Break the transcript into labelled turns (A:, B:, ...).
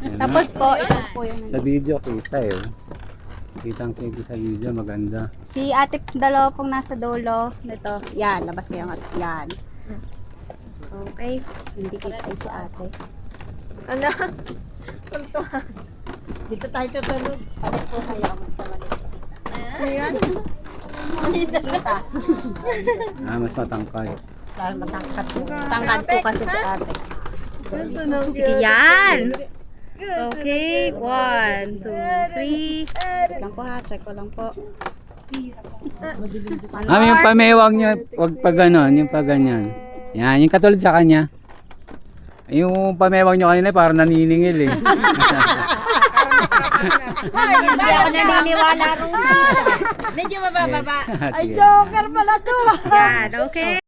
A: Yan
B: Tapos
A: na.
B: po, ito po yung
A: Sa video kita eh. Kitang kita sa video, maganda.
B: si ate dalawa pong nasa dulo. Ito, yan, labas kayo nga. Yan. Okay, hindi kita si ate.
C: Ano? Tuntuhan.
D: Dito tayo tutulog.
B: Palit po kayo magtawalik.
C: Ayan.
B: Kita.
A: Mas matangkad.
D: Dahil matangkat mo.
B: Tangkad po kasi si ate.
C: Sige
B: Sige, yan. Okay, 1, 2, 3. Check lang po ha, check ko lang po.
A: Yung pamewang nyo, wag pa ganon, yung pa ganyan. Yan, yung katulad sa kanya. Yung pamewang nyo kanina parang naniningil eh.
B: Hindi ako naniniwala rin.
D: Medyo mabababa.
A: Sige.
C: Joker pala to.
B: Yan, okay.